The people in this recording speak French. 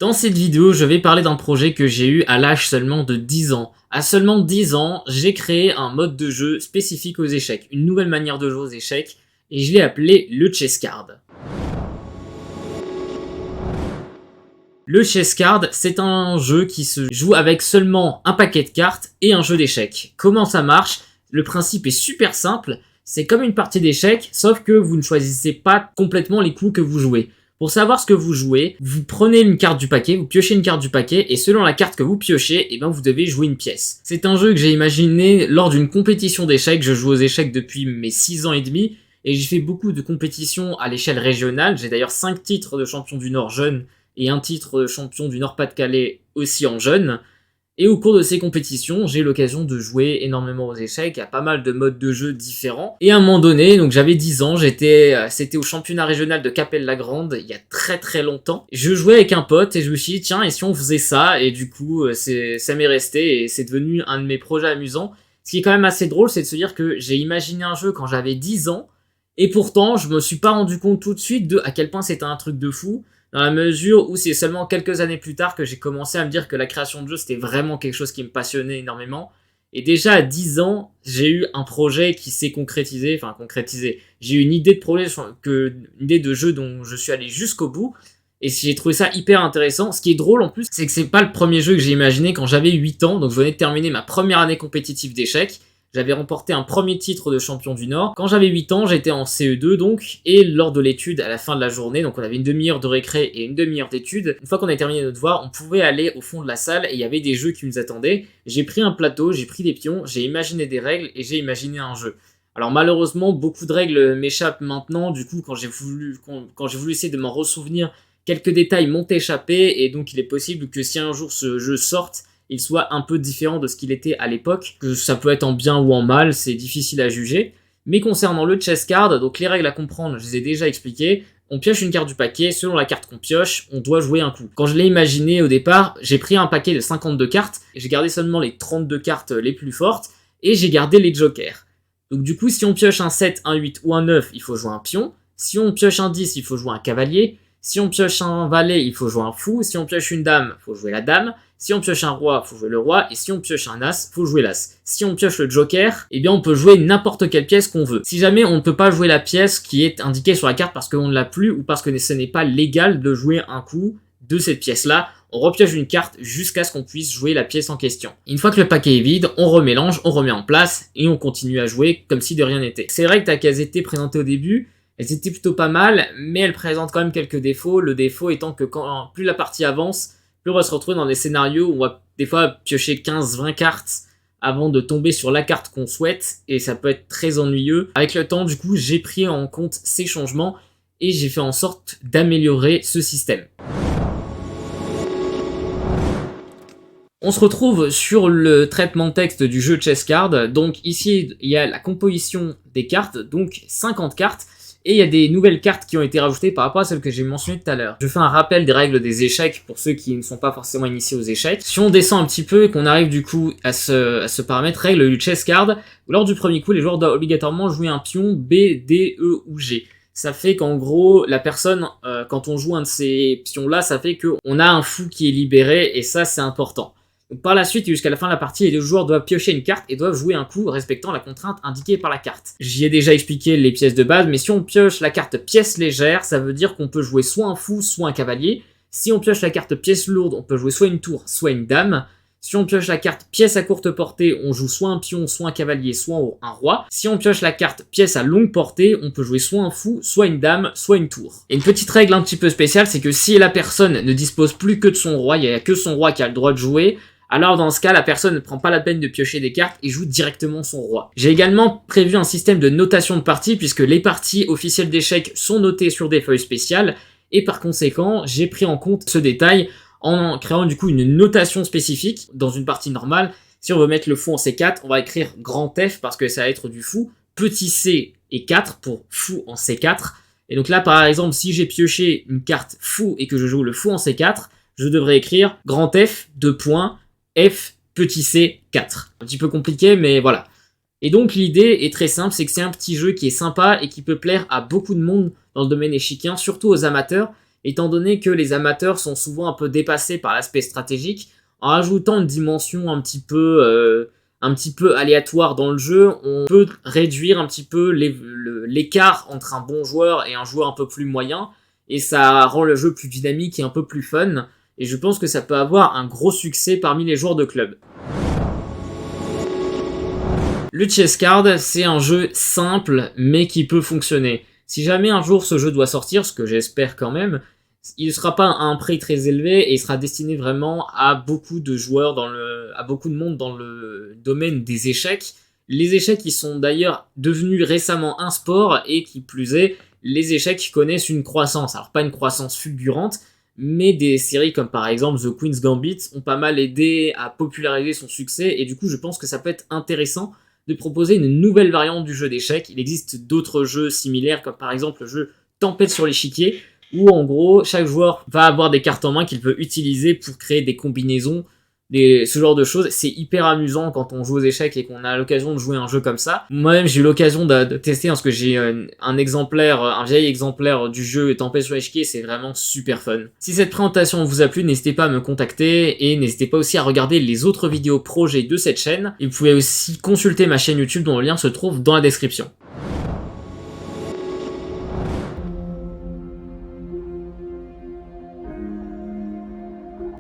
Dans cette vidéo, je vais parler d'un projet que j'ai eu à l'âge seulement de 10 ans. À seulement 10 ans, j'ai créé un mode de jeu spécifique aux échecs, une nouvelle manière de jouer aux échecs, et je l'ai appelé le chess card. Le chess card, c'est un jeu qui se joue avec seulement un paquet de cartes et un jeu d'échecs. Comment ça marche? Le principe est super simple, c'est comme une partie d'échecs, sauf que vous ne choisissez pas complètement les coups que vous jouez. Pour savoir ce que vous jouez, vous prenez une carte du paquet, vous piochez une carte du paquet, et selon la carte que vous piochez, vous devez jouer une pièce. C'est un jeu que j'ai imaginé lors d'une compétition d'échecs. Je joue aux échecs depuis mes 6 ans et demi, et j'ai fait beaucoup de compétitions à l'échelle régionale. J'ai d'ailleurs 5 titres de champion du Nord jeune, et un titre de champion du Nord-Pas-de-Calais aussi en jeune. Et au cours de ces compétitions, j'ai eu l'occasion de jouer énormément aux échecs, à pas mal de modes de jeu différents. Et à un moment donné, donc j'avais 10 ans, c'était au championnat régional de Capelle-la-Grande, il y a très longtemps. Je jouais avec un pote et je me suis dit, tiens, et si on faisait ça? Et du coup, ça m'est resté et c'est devenu un de mes projets amusants. Ce qui est quand même assez drôle, c'est de se dire que j'ai imaginé un jeu quand j'avais 10 ans, et pourtant, je me suis pas rendu compte tout de suite de à quel point c'était un truc de fou. Dans la mesure où c'est seulement quelques années plus tard que j'ai commencé à me dire que la création de jeux c'était vraiment quelque chose qui me passionnait énormément. Et déjà à 10 ans, j'ai eu un projet qui s'est concrétisé, j'ai eu une idée de projet, une idée de jeu dont je suis allé jusqu'au bout. Et j'ai trouvé ça hyper intéressant. Ce qui est drôle en plus, c'est que c'est pas le premier jeu que j'ai imaginé quand j'avais 8 ans, donc je venais de terminer ma première année compétitive d'échecs. J'avais remporté un premier titre de champion du Nord. Quand j'avais 8 ans, j'étais en CE2 donc, et lors de l'étude à la fin de la journée, donc on avait une demi-heure de récré et une demi-heure d'étude, une fois qu'on avait terminé notre devoir, on pouvait aller au fond de la salle et il y avait des jeux qui nous attendaient. J'ai pris un plateau, j'ai pris des pions, j'ai imaginé des règles et j'ai imaginé un jeu. Alors malheureusement, beaucoup de règles m'échappent maintenant, du coup quand j'ai voulu essayer de m'en ressouvenir, quelques détails m'ont échappé et donc il est possible que si un jour ce jeu sorte, il soit un peu différent de ce qu'il était à l'époque, que ça peut être en bien ou en mal, c'est difficile à juger. Mais concernant le chess card, donc les règles à comprendre, je les ai déjà expliquées. On pioche une carte du paquet, selon la carte qu'on pioche, on doit jouer un coup. Quand je l'ai imaginé au départ, j'ai pris un paquet de 52 cartes, j'ai gardé seulement les 32 cartes les plus fortes, et j'ai gardé les jokers. Donc du coup, si on pioche un 7, un 8 ou un 9, il faut jouer un pion. Si on pioche un 10, il faut jouer un cavalier. Si on pioche un valet, il faut jouer un fou. Si on pioche une dame, il faut jouer la dame. Si on pioche un roi, faut jouer le roi, et si on pioche un as, faut jouer l'as. Si on pioche le joker, on peut jouer n'importe quelle pièce qu'on veut. Si jamais on ne peut pas jouer la pièce qui est indiquée sur la carte parce qu'on ne l'a plus ou parce que ce n'est pas légal de jouer un coup de cette pièce-là, on repioche une carte jusqu'à ce qu'on puisse jouer la pièce en question. Une fois que le paquet est vide, on remélange, on remet en place, et on continue à jouer comme si de rien n'était. C'est vrai que qu'elles étaient présentées au début, elles étaient plutôt pas mal, mais elles présentent quand même quelques défauts. Le défaut étant que plus la partie avance, plus on va se retrouver dans des scénarios où on va des fois piocher 15-20 cartes avant de tomber sur la carte qu'on souhaite, et ça peut être très ennuyeux. Avec le temps, du coup, j'ai pris en compte ces changements, et j'ai fait en sorte d'améliorer ce système. On se retrouve sur le traitement de texte du jeu Chess Card. Donc ici, il y a la composition des cartes, donc 50 cartes. Et il y a des nouvelles cartes qui ont été rajoutées par rapport à celles que j'ai mentionnées tout à l'heure. Je fais un rappel des règles des échecs pour ceux qui ne sont pas forcément initiés aux échecs. Si on descend un petit peu et qu'on arrive du coup à ce paramètre règle du chess card, lors du premier coup, les joueurs doivent obligatoirement jouer un pion B, D, E ou G. Ça fait qu'en gros, la personne, quand on joue un de ces pions-là, ça fait qu'on a un fou qui est libéré, et ça c'est important. Donc, par la suite et jusqu'à la fin de la partie, les deux joueurs doivent piocher une carte et doivent jouer un coup respectant la contrainte indiquée par la carte. J'y ai déjà expliqué les pièces de base, mais si on pioche la carte pièce légère, ça veut dire qu'on peut jouer soit un fou, soit un cavalier. Si on pioche la carte pièce lourde, on peut jouer soit une tour, soit une dame. Si on pioche la carte pièce à courte portée, on joue soit un pion, soit un cavalier, soit un roi. Si on pioche la carte pièce à longue portée, on peut jouer soit un fou, soit une dame, soit une tour. Et une petite règle un petit peu spéciale, c'est que si la personne ne dispose plus que de son roi, il n'y a que son roi qui a le droit de jouer, alors dans ce cas, la personne ne prend pas la peine de piocher des cartes et joue directement son roi. J'ai également prévu un système de notation de parties, puisque les parties officielles d'échecs sont notées sur des feuilles spéciales, et par conséquent, j'ai pris en compte ce détail en créant du coup une notation spécifique dans une partie normale. Si on veut mettre le fou en C4, on va écrire grand F parce que ça va être du fou, petit c et 4 pour fou en C4. Et donc là, par exemple, si j'ai pioché une carte fou et que je joue le fou en C4, je devrais écrire grand F, 2 points, F, petit c, 4. Un petit peu compliqué, mais voilà. Et donc l'idée est très simple, c'est que c'est un petit jeu qui est sympa et qui peut plaire à beaucoup de monde dans le domaine échiquien, surtout aux amateurs, étant donné que les amateurs sont souvent un peu dépassés par l'aspect stratégique. En rajoutant une dimension un petit peu aléatoire dans le jeu, on peut réduire un petit peu l'écart entre un bon joueur et un joueur un peu plus moyen, et ça rend le jeu plus dynamique et un peu plus fun, et je pense que ça peut avoir un gros succès parmi les joueurs de club. Le Chess Card, c'est un jeu simple, mais qui peut fonctionner. Si jamais un jour ce jeu doit sortir, ce que j'espère quand même, il ne sera pas à un prix très élevé et il sera destiné vraiment à beaucoup de joueurs, à beaucoup de monde dans le domaine des échecs. Les échecs qui sont d'ailleurs devenus récemment un sport et qui plus est, les échecs connaissent une croissance. Alors pas une croissance fulgurante, mais des séries comme par exemple The Queen's Gambit ont pas mal aidé à populariser son succès et du coup je pense que ça peut être intéressant de proposer une nouvelle variante du jeu d'échecs. Il existe d'autres jeux similaires comme par exemple le jeu Tempête sur l'échiquier où en gros chaque joueur va avoir des cartes en main qu'il peut utiliser pour créer des combinaisons, ce genre de choses. C'est hyper amusant quand on joue aux échecs et qu'on a l'occasion de jouer un jeu comme ça. Moi-même j'ai eu l'occasion de tester parce que j'ai un vieil exemplaire du jeu Tempête sur l'échiquier, c'est vraiment super fun. Si cette présentation vous a plu, n'hésitez pas à me contacter et n'hésitez pas aussi à regarder les autres vidéos projets de cette chaîne. Et vous pouvez aussi consulter ma chaîne YouTube dont le lien se trouve dans la description.